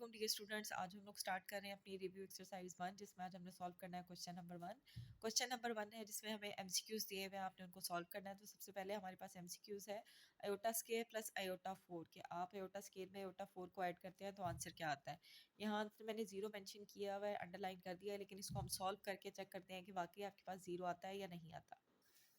वालेकुम dear students. आज हम लोग स्टार्ट कर रहे हैं अपनी रिव्यू एक्सरसाइज 1, जिसमें आज हमने सॉल्व करना है क्वेश्चन नंबर 1। क्वेश्चन नंबर 1 है जिसमें हमें एमसीक्यूज दिए हुए हैं, आपने उनको सॉल्व करना है। तो सबसे पहले हमारे पास एमसीक्यूज है आयोटा स्केयर प्लस आयोटा 4 के आप आयोटा स्केयर में आयोटा 4 को ऐड करते हैं तो आंसर क्या आता है। यहाँ आंसर मैंने जीरो मेंशन किया हुआ है, अंडरलाइन कर दिया है, लेकिन इसको हम सॉल्व करके चेक करते हैं कि वाकई आपके पास जीरो आता है या नहीं आता।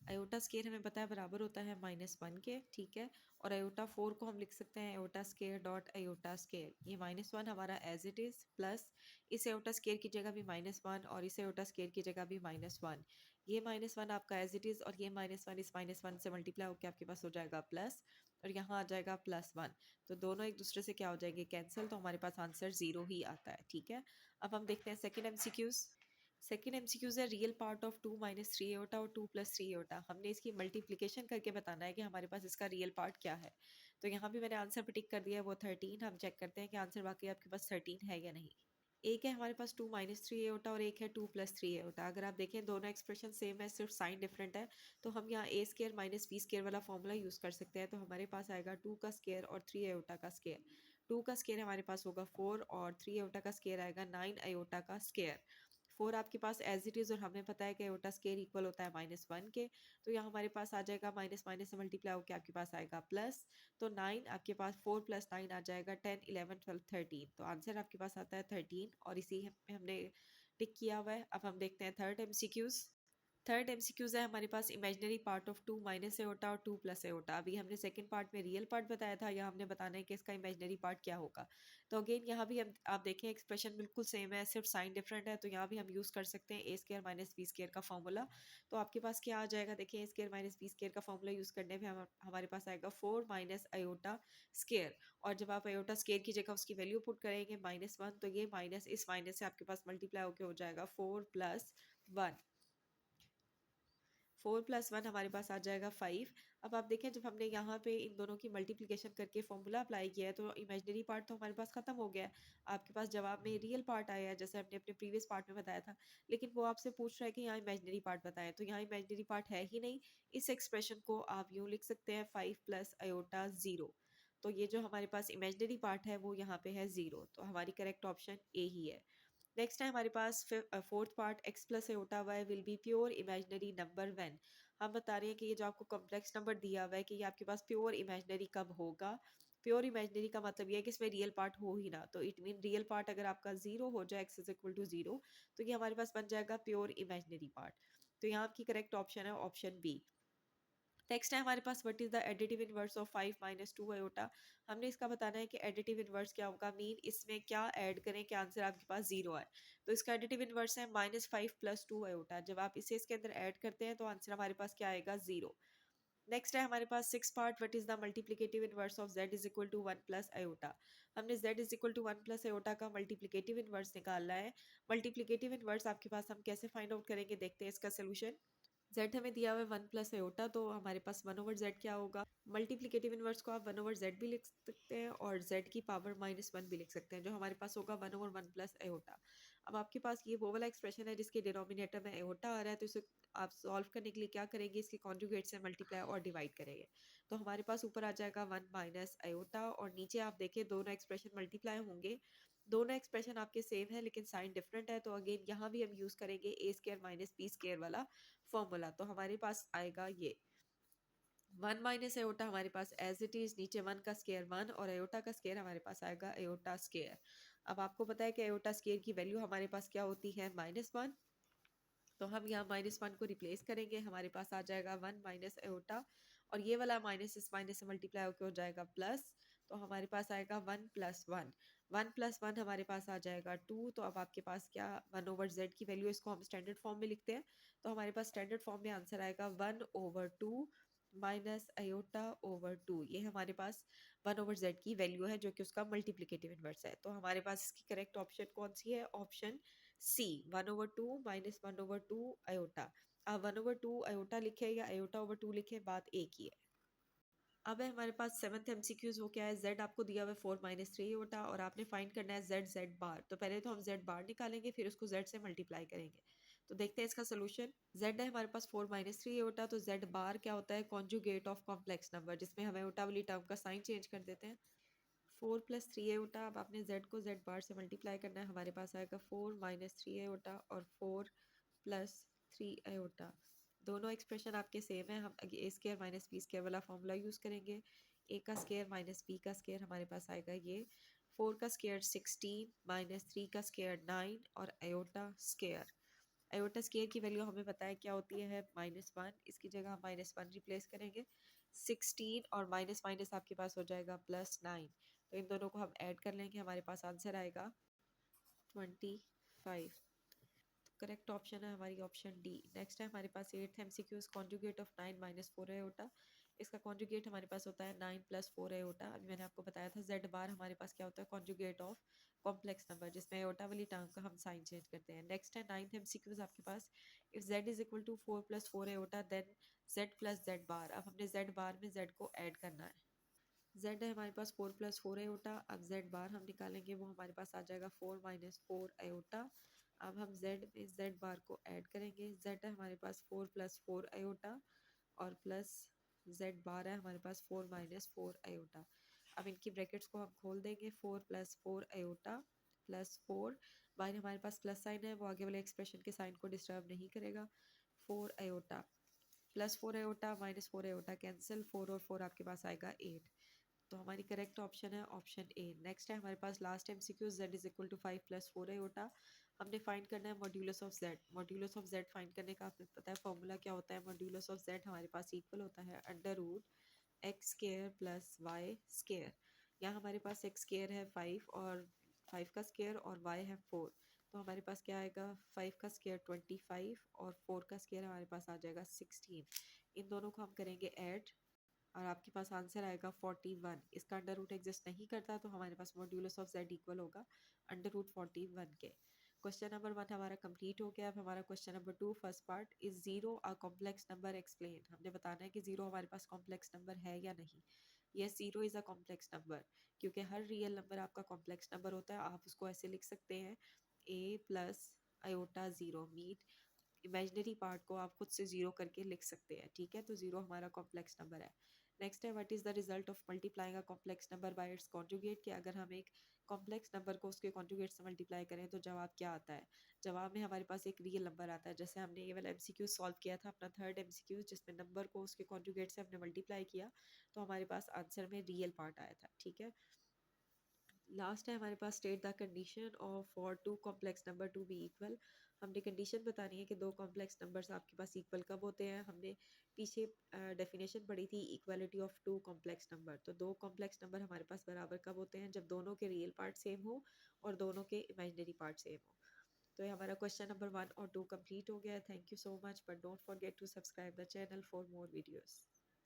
आयोटा स्केयर हमें पता है बराबर होता है -1 के, ठीक है। और आयोटा 4 को हम लिख सकते हैं iota square dot iota square. ये -1 हमारा एज इट इज़, प्लस इस आयोटा स्केयर की जगह भी -1 और इस आयोटा स्केयर की जगह भी -1। ये -1 आपका एज इट इज़ और ये -1 इस -1 से मल्टीप्लाई होकर आपके पास हो जाएगा प्लस, और यहाँ आ जाएगा +1। तो दोनों एक दूसरे से क्या हो जाएंगे, कैंसिल। तो हमारे पास आंसर 0 ही आता है, ठीक है। अब हम देखते हैं सेकेंड एमसीक्यूज। सेकेंड एमसीक्यूज है रियल पार्ट ऑफ 2 - 3 एओटा और 2 + 3 एओटा। हमने इसकी मल्टीप्लिकेशन करके बताना है कि हमारे पास इसका रियल पार्ट क्या है। तो यहाँ भी मैंने आंसर टिक कर दिया है, वो 13। हम चेक करते हैं कि आंसर वाकई आपके पास 13 है या नहीं। एक है हमारे पास 2 - 3 एओटा और एक है 2 + 3 एओटा। अगर आप देखें दोनों एक्सप्रेशन सेम है, सिर्फ साइन डिफरेंट है, तो हम यहाँ ए स्केयर माइनस बी स्केयर वाला फॉर्मूला यूज़ कर सकते हैं। तो हमारे पास आएगा 2 का स्केयर और 3 एओटा का स्केयर। 2 का स्केयर हमारे पास होगा 4 और 3 एओटा का स्केयर आएगा 9 एओटा का स्केयर। 4 आपके पास एज इट इज़, और हमें पता है कि एओटा स्केयर इक्वल होता है -1 के। तो यहाँ हमारे पास आ जाएगा माइनस माइनस से मल्टीप्लाई होकर आपके पास आएगा प्लस। तो 9 आपके पास 4 + 9 आ जाएगा 10 11 12 13। तो आंसर आपके पास आता है 13 और इसी में हमने टिक किया हुआ है। अब हम देखते हैं थर्ड एमसीक्यूज। थर्ड एमसीक्यूज है हमारे पास इमेजिनरी पार्ट ऑफ 2 - एओटा और 2 + एओटा। अभी हमने सेकंड पार्ट में रियल पार्ट बताया था, या हमने बताना है कि इसका इमेजिनरी पार्ट क्या होगा। तो अगेन यहाँ भी हम आप देखें एक्सप्रेशन बिल्कुल सेम है, सिर्फ साइन डिफरेंट है। तो यहाँ भी हम यूज़ कर सकते हैं ए स्केयर माइनस बी स्केयर का फॉर्मूला। तो आपके पास क्या आ जाएगा, देखिए ए स्केयर माइनस बी स्केयर का फॉर्मूला यूज़ करने में हमारे पास आएगा 4 - आयोटा स्केयर। और जब आप आयोटा स्केयर की जगह उसकी वैल्यू पुट करेंगे -1, तो ये माइनस इस माइनस से आपके पास मल्टीप्लाई होकर हो जाएगा 4 + 1। 4 + 1 हमारे पास आ जाएगा 5। अब आप देखें जब हमने यहाँ पे इन दोनों की मल्टीप्लिकेशन करके फॉर्मूला अप्लाई किया है, तो इमेजिनरी पार्ट तो हमारे पास खत्म हो गया है। आपके पास जवाब में रियल पार्ट आया है, जैसे हमने अपने प्रीवियस पार्ट में बताया था। लेकिन वो आपसे पूछ रहा है कि यहाँ इमेजिनरी पार्ट बताएं, तो यहाँ इमेजिनरी पार्ट है ही नहीं। इस एक्सप्रेशन को आप यूँ लिख सकते हैं 5 + आयोटा 0। तो ये जो हमारे पास इमेजिनरी पार्ट है वो यहाँ पे है 0। तो हमारी करेक्ट ऑप्शन ए ही है। नेक्स्ट है हमारे पास fourth part, x + iota y will be pure imaginary number when. हम बता रहे हैं कि ये जो आपको कॉम्प्लेक्स नंबर दिया हुआ है कि ये आपके पास प्योर इमेजिनरी कब होगा। प्योर इमेजिनरी का मतलब ये है कि इसमें रियल पार्ट हो ही ना। तो इट मीन रियल पार्ट अगर आपका 0 हो जाए, x = 0, तो ये हमारे पास बन जाएगा प्योर इमेजिनरी पार्ट। तो यहाँ आपकी करेक्ट ऑप्शन है ऑप्शन बी। नेक्स्ट है हमारे पास what is the additive inverse of 5 - 2 iota. हमने इसका बताना है कि एडिटिव इनवर्स क्या होगा, मीन इसमें क्या ऐड करें कि आंसर आपके पास 0 आए। तो इसका एडिटिव इनवर्स है -5 + 2 आयोटा। जब आप इसे इसके अंदर ऐड करते हैं तो आंसर हमारे पास क्या आएगा, 0। नेक्स्ट है हमारे पास six part, what is the multiplicative inverse of z = 1 + iota. हमने z = 1 + आयोटा का मल्टीप्लिकेटिव इनवर्स निकालना है। मल्टीप्लिकेटिव इनवर्स आपके पास हम कैसे फाइंड आउट करेंगे, देखते हैं इसका सोल्यूशन। z हमें दिया हुआ है 1 + आयोटा, तो हमारे पास 1/z क्या होगा। मल्टीप्लिकेटिव इनवर्स को आप 1/z भी लिख सकते हैं और z की पावर -1 भी लिख सकते हैं, जो हमारे पास होगा 1/1 + आयोटा। अब आपके पास ये वो वाला एक्सप्रेशन है जिसके डिनोमिनेटर में आयोटा आ रहा है, तो इसे आप सॉल्व करने के लिए क्या करेंगे, इसके कॉन्जुगेट से मल्टीप्लाई और डिवाइड करेंगे। तो हमारे पास ऊपर आ जाएगा 1 - आयोटा, और नीचे आप देखें दोनों एक्सप्रेशन मल्टीप्लाई होंगे। दोनों एक्सप्रेशन आपके सेम है लेकिन साइन डिफरेंट है, तो अगेन यहाँ भी हम यूज़ करेंगे ए स्केयर माइनस बी स्केयर वाला फॉर्मूला। तो हमारे पास आएगा ये 1 - आयोटा हमारे पास एज इट इज़, नीचे 1 का स्केयर 1 और आयोटा का स्केयर हमारे पास आएगा आयोटा स्केयर। अब आपको पता है कि आयोटा स्केयर की वैल्यू हमारे पास क्या होती है, -1। तो हम यहाँ -1 को रिप्लेस करेंगे, हमारे पास आ जाएगा 1 - आयोटा, और ये वाला माइनस इस माइनस से मल्टीप्लाई होकर हो जाएगा प्लस। तो हमारे पास आएगा 1 + 1। 1 + 1 हमारे पास आ जाएगा 2। तो अब आपके पास क्या 1/z की वैल्यू, इसको हम स्टैंडर्ड फॉर्म में लिखते हैं। तो हमारे पास स्टैंडर्ड फॉर्म में आंसर आएगा 1/2 - आयोटा/2। ये हमारे पास 1/z की वैल्यू है जो कि उसका मल्टीप्लिकेटिव इनवर्स है। तो हमारे पास इसकी करेक्ट ऑप्शन कौन सी है, ऑप्शन सी 1/2 - 1/2 आयोटा। अब 1/2 आयोटा लिखे या आयोटा/2 लिखे, बात एक ही है। अब है हमारे पास सेवंथ एमसीक्यूज, वो क्या है, z आपको दिया हुआ है 4 - 3 आयोटा, और आपने फाइंड करना है z बार। तो पहले तो हम z बार निकालेंगे, फिर उसको z से मल्टीप्लाई करेंगे। तो देखते हैं इसका सोल्यूशन। z है हमारे पास 4 - 3 आयोटा, तो z बार क्या होता है, कॉन्जुगेट ऑफ कॉम्प्लेक्स नंबर, जिसमें हम आयोटा वाली टर्म का साइन चेंज कर देते हैं। 4 प्लस 3 आयोटा। अब आपने z को z बार से मल्टीप्लाई करना है, हमारे पास आएगा 4 माइनस 3 आयोटा और 4 प्लस 3 आयोटा। दोनों एक्सप्रेशन आपके सेम है, हम ए स्केयर माइनस बी स्केयर वाला फॉर्मूला यूज़ करेंगे। ए का स्केयर माइनस बी का स्केयर हमारे पास आएगा ये 4 का स्केयर 16 माइनस 3 का स्केयर 9 और आयोटा स्केयर। आयोटा स्केयर की वैल्यू हमें पता है क्या होती है -1, इसकी जगह हम -1 रिप्लेस करेंगे। 16 और माइनस माइनस आपके पास हो जाएगा +9, तो इन दोनों को हम ऐड कर लेंगे, हमारे पास आंसर आएगा 25। करेक्ट ऑप्शन है हमारी ऑप्शन डी। नेक्स्ट है हमारे पास 8th MCQs conjugate of 9 minus 4 iota. इसका कॉन्जुगेट हमारे पास होता है 9 प्लस 4 आयोटा। अभी मैंने आपको बताया था जेड बार हमारे पास क्या होता है, कॉन्जुगेट ऑफ कॉम्प्लेक्स नंबर, जिसमें आयोटा वाली टर्म का हम साइन चेंज करते हैं। नेक्स्ट है 9th एमसीक्यूज आपके पास, if Z is equal to 4 plus 4 iota then Z plus Z bar. अब हमने जेड बार में जेड को ऐड करना है। जेड है हमारे पास 4 प्लस 4 आयोटा। अब जेड बार हम निकालेंगे, वो हमारे पास आ जाएगा 4 माइनस 4 आयोटा। अब हम जेड में जेड बार को ऐड करेंगे। जेड है हमारे पास 4 प्लस 4 आयोटा और प्लस जेड बार है हमारे पास 4 माइनस 4 आयोटा। अब इनकी ब्रैकेट्स को हम खोल देंगे, 4 प्लस 4 आयोटा प्लस 4 बाहर हमारे पास प्लस साइन है, वो आगे वाले एक्सप्रेशन के साइन को डिस्टर्ब नहीं करेगा। 4 iota plus 4 iota minus 4 iota cancel, 4 और 4 आपके पास आएगा 8। तो हमारी करेक्ट ऑप्शन है ऑप्शन ए। नेक्स्ट है हमारे पास last MCQ, z is equal to 5 plus 4 iota. हमने फाइंड करना है modulus of z। Modulus of z find करने का आपको पता है फॉर्मूला क्या होता है। मॉड्यूलस ऑफ z हमारे पास इक्वल होता है under root x square plus y square. यहाँ हमारे पास एक्स स्केयर है 5 और 5 का स्केयर और y है 4, तो हमारे पास क्या आएगा 5 का स्केयर 25 और 4 का स्केयर हमारे पास आ जाएगा 16। इन दोनों को हम करेंगे ऐड और आपके पास आंसर आएगा 41। इसका अंडर रूट एग्जिस्ट नहीं करता, तो हमारे पास मॉड्यूलस ऑफ z इक्वल होगा अंडर रूट 41 के। क्वेश्चन नंबर 1 हमारा कंप्लीट हो गया। अब हमारा question number 2 first part, is zero a complex number explain. हमने बताना है कि जीरो हमारे पास कॉम्प्लेक्स नंबर है या नहीं। Yes, zero is a complex number, क्योंकि हर रियल नंबर आपका कॉम्प्लेक्स नंबर होता है। आप उसको ऐसे लिख सकते हैं a प्लस आयोटा जीरो मीट इमेजिनरी पार्ट को आप खुद से जीरो करके लिख सकते हैं, ठीक है। तो जीरो हमारा कॉम्प्लेक्स नंबर है। नेक्स्ट है what is the result of multiplying a complex number by it's conjugate, कि अगर हम एक कॉम्प्लेक्स नंबर को उसके कॉन्जुगेट से मल्टीप्लाई करें तो जवाब क्या आता है। जवाब में हमारे पास एक रियल नंबर आता है। जैसे हमने ये वाला एमसीक्यू सॉल्व किया था अपना थर्ड एमसीक्यू, जिसमें नंबर को उसके कॉन्जुगेट से हमने मल्टीप्लाई किया, तो हमारे पास आंसर में रियल पार्ट आया था, ठीक है। लास्ट है हमारे पास state the condition of for two complex number to be equal. हमने कंडीशन बतानी है कि दो कॉम्प्लेक्स नंबर्स आपके पास इक्वल कब होते हैं। हमने पीछे डेफिनेशन पढ़ी थी equality of two complex number. तो दो कॉम्प्लेक्स नंबर हमारे पास बराबर कब होते हैं, जब दोनों के रियल पार्ट सेम हो और दोनों के इमेजिनरी पार्ट सेम हो। तो ये हमारा क्वेश्चन नंबर 1 और 2 कंप्लीट हो गया। Thank you so much, but don't forget to subscribe the channel for more videos.